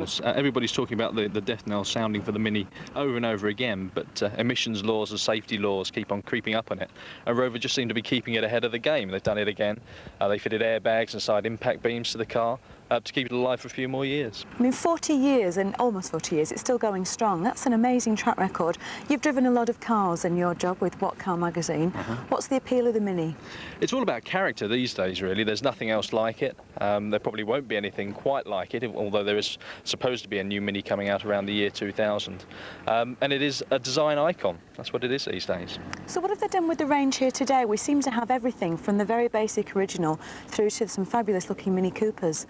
knells. Everybody's talking about the death knell sounding for the Mini over and over again, but emissions laws and safety laws keep on creeping up on it. And Rover just seem to be keeping it ahead of the game. They've done it again. They fitted airbags and side impact beams to the car to keep it alive for a few more years. I mean, 40 years, and almost 40 years, it's still going strong. That's an amazing track record. You've driven a lot of cars in your job with What Car magazine. What's the appeal of the Mini? It's all about character these days, really. There's nothing else like it. There probably won't be anything quite like it, although there is supposed to be a new Mini coming out around the year 2000. And it is a design icon. That's what it is these days. So what have they done with the range here today? We seem to have everything from the very basic original through to some fabulous looking Mini Coopers.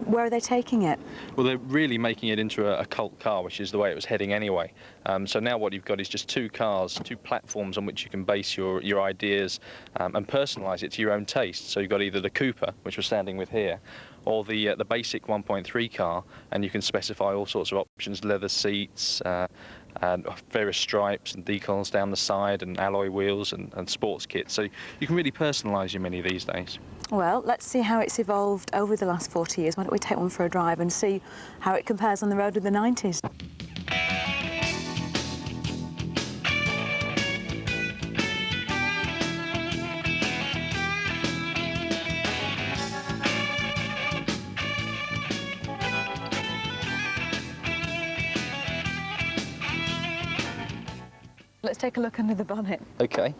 Where are they taking it? Well, they're really making it into a cult car, which is the way it was heading anyway. So now what you've got is just two cars, two platforms on which you can base your ideas and personalise it to your own taste. So you've got either the Cooper, which we're standing with here, or the basic 1.3 car, and you can specify all sorts of options: leather seats, and various stripes and decals down the side, and alloy wheels and sports kits. So you can really personalise your Mini these days. Well, let's see how it's evolved over the last 40 years. Why don't we take one for a drive and see how it compares on the road with the 90s? Let's take a look under the bonnet. Okay.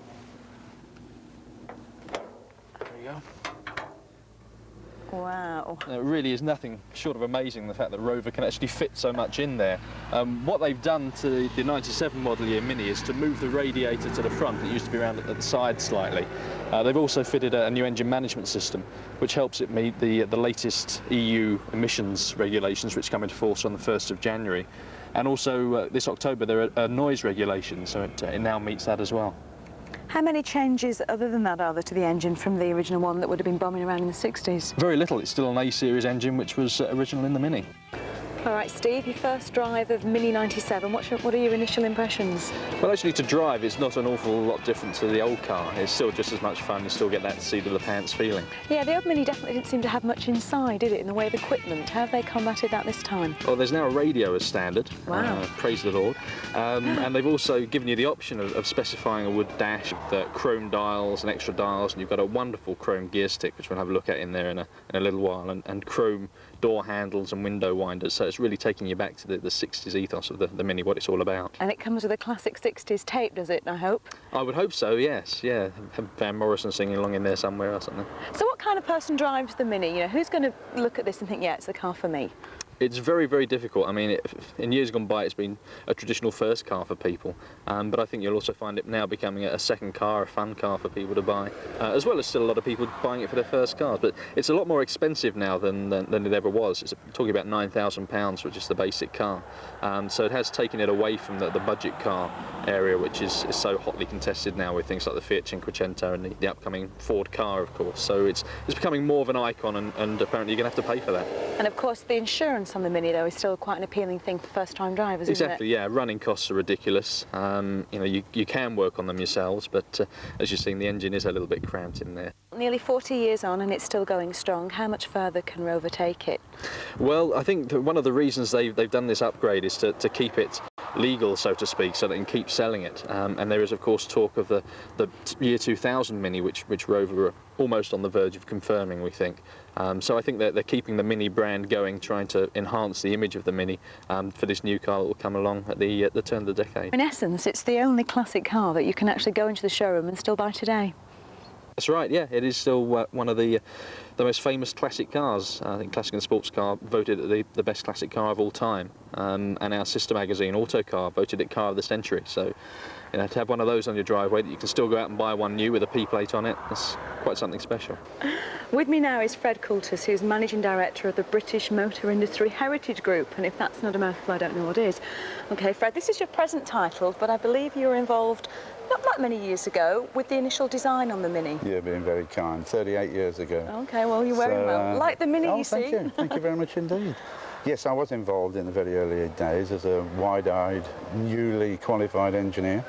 There we go. Wow. It really is nothing short of amazing, the fact that Rover can actually fit so much in there. What they've done to the 97 model year Mini is to move the radiator to the front. It used to be around at the side slightly. They've also fitted a new engine management system, which helps it meet the latest EU emissions regulations, which come into force on the 1st of January. And also this October there are noise regulations, so it now meets that as well. How many changes other than that are there to the engine from the original one that would have been bombing around in the 60s? Very little. It's still an A-series engine, which was original in the Mini. All right, Steve, your first drive of Mini 97, what are your initial impressions? Well, actually, to drive, it's not an awful lot different to the old car. It's still just as much fun. You still get that seat of the pants feeling. Yeah, the old Mini definitely didn't seem to have much inside, did it, in the way of equipment? How have they combated that this time? Well, there's now a radio as standard. Wow. Praise the Lord. And they've also given you the option of specifying a wood dash, the chrome dials and extra dials, and you've got a wonderful chrome gear stick, which we'll have a look at in there in a little while, and chrome door handles and window winders. So it's really taking you back to the 60s ethos of the Mini, what it's all about. And it comes with a classic 60s tape, does it, I hope? I would hope so, yes, yeah. Van Morrison singing along in there somewhere or something. So what kind of person drives the Mini? You know, who's going to look at this and think, yeah, it's the car for me? It's very, very difficult. I mean, in years gone by, it's been a traditional first car for people, but I think you'll also find it now becoming a second car, a fun car for people to buy, as well as still a lot of people buying it for their first cars. But it's a lot more expensive now than it ever was. It's talking about £9,000 for just the basic car. So it has taken it away from the budget car area, which is so hotly contested now with things like the Fiat Cinquecento and the upcoming Ford car, of course. So it's becoming more of an icon, and apparently you're going to have to pay for that. And of course, the insurance on the Mini, though, is still quite an appealing thing for first-time drivers, isn't it? Exactly, yeah. Running costs are ridiculous. You know, you can work on them yourselves, but as you've seen, the engine is a little bit cramped in there. Nearly 40 years on and it's still going strong. How much further can Rover take it? Well, I think that one of the reasons they've done this upgrade is to keep it legal, so to speak, so they can keep selling it. And there is, of course, talk of the year 2000 Mini, which Rover are almost on the verge of confirming, we think. So I think that they're keeping the Mini brand going, trying to enhance the image of the Mini for this new car that will come along at the turn of the decade. In essence, it's the only classic car that you can actually go into the showroom and still buy today. That's right, yeah. It is still one of the most famous classic cars. I think Classic and Sports Car voted it the best classic car of all time. And our sister magazine, Autocar, voted it Car of the Century. So, you know, to have one of those on your driveway that you can still go out and buy one new with a P plate on it, that's quite something special. With me now is Fred Coulter, who's Managing Director of the British Motor Industry Heritage Group, and if that's not a mouthful, I don't know what is. OK, Fred, this is your present title, but I believe you were involved not that many years ago with the initial design on the Mini. You're being very kind. 38 years ago. OK, well, you're wearing well. Like the Mini, you see. Thank you. Thank you very much indeed. Yes, I was involved in the very early days as a wide-eyed, newly qualified engineer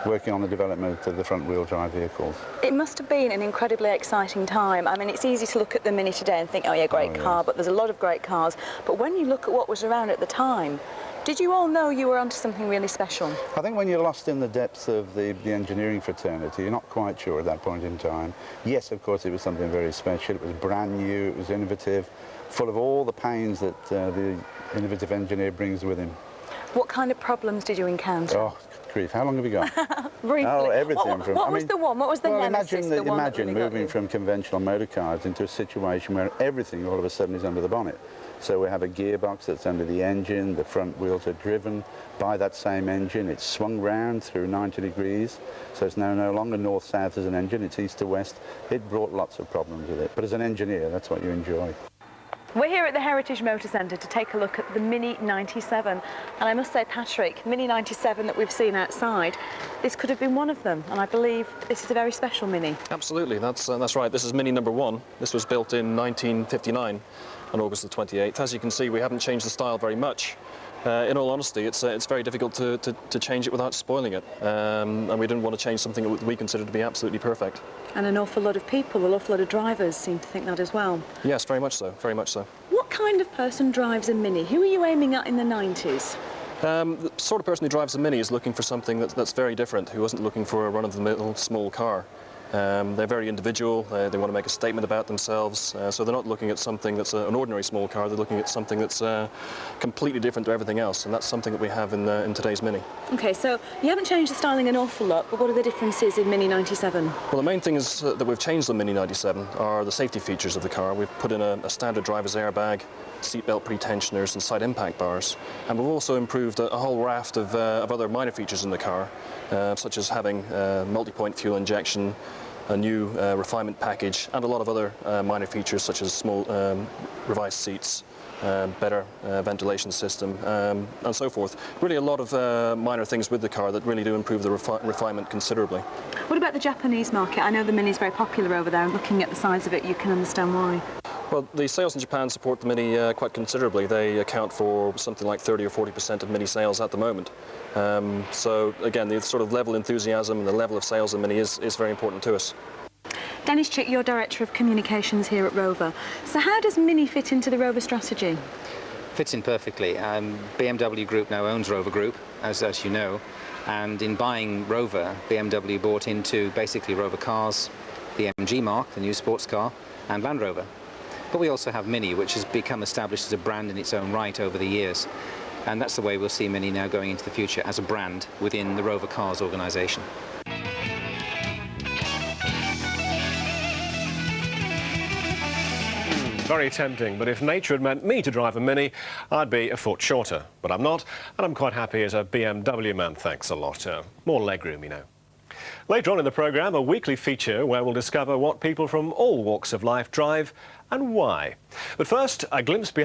working on the development of the front-wheel drive vehicles. It must have been an incredibly exciting time. I mean, it's easy to look at the Mini today and think, oh yeah, great car, but there's a lot of great cars. But when you look at what was around at the time, did you all know you were onto something really special? I think when you're lost in the depths of the engineering fraternity, you're not quite sure at that point in time. Yes, of course, it was something very special. It was brand new, it was innovative, full of all the pains that the innovative engineer brings with him. What kind of problems did you encounter? Oh, grief, how long have we got? Briefly. Oh, everything from... What was the one? What was the nemesis? Imagine moving from conventional motor cars into a situation where everything all of a sudden is under the bonnet. So we have a gearbox that's under the engine, the front wheels are driven by that same engine, it's swung round through 90 degrees, so it's now no longer north-south as an engine, it's east to west. It brought lots of problems with it, but as an engineer, that's what you enjoy. We're here at the Heritage Motor Centre to take a look at the Mini 97, and I must say, Patrick, Mini 97 that we've seen outside, this could have been one of them, and I believe this is a very special Mini. Absolutely, that's right. This is Mini number 1. This was built in 1959 on August the 28th. As you can see, we haven't changed the style very much. In all honesty, it's very difficult to change it without spoiling it, and we didn't want to change something that we consider to be absolutely perfect. And an awful lot of people, an awful lot of drivers seem to think that as well. Yes, very much so, very much so. What kind of person drives a Mini? Who are you aiming at in the 90s? The sort of person who drives a Mini is looking for something that's very different, who isn't looking for a run-of-the-mill small car. They're very individual, they want to make a statement about themselves, so they're not looking at something that's an ordinary small car, they're looking at something that's completely different to everything else, and that's something that we have in today's Mini. OK, so you haven't changed the styling an awful lot, but what are the differences in Mini 97? Well, the main thing is that we've changed the Mini 97 are the safety features of the car. We've put in a standard driver's airbag, seatbelt pre-tensioners and side impact bars, and we've also improved a whole raft of other minor features in the car, such as having multi-point fuel injection, a new refinement package, and a lot of other minor features such as small revised seats, better ventilation system, and so forth. Really a lot of minor things with the car that really do improve the refinement considerably. What about the Japanese market? I know the Mini is very popular over there, and looking at the size of it you can understand why. Well, the sales in Japan support the Mini quite considerably. They account for something like 30 or 40% of Mini sales at the moment. So again, the sort of level of enthusiasm and the level of sales of Mini is very important to us. Dennis Chick, you're Director of Communications here at Rover. So how does Mini fit into the Rover strategy? Fits in perfectly. BMW Group now owns Rover Group, as you know, and in buying Rover, BMW bought into basically Rover cars, the MG mark, the new sports car, and Land Rover. But we also have Mini, which has become established as a brand in its own right over the years. And that's the way we'll see Mini now going into the future, as a brand within the Rover Cars organisation. Very tempting, but if nature had meant me to drive a Mini, I'd be a foot shorter. But I'm not, and I'm quite happy as a BMW man, thanks a lot. More legroom, you know. Later on in the programme, a weekly feature where we'll discover what people from all walks of life drive and why. But first, a glimpse behind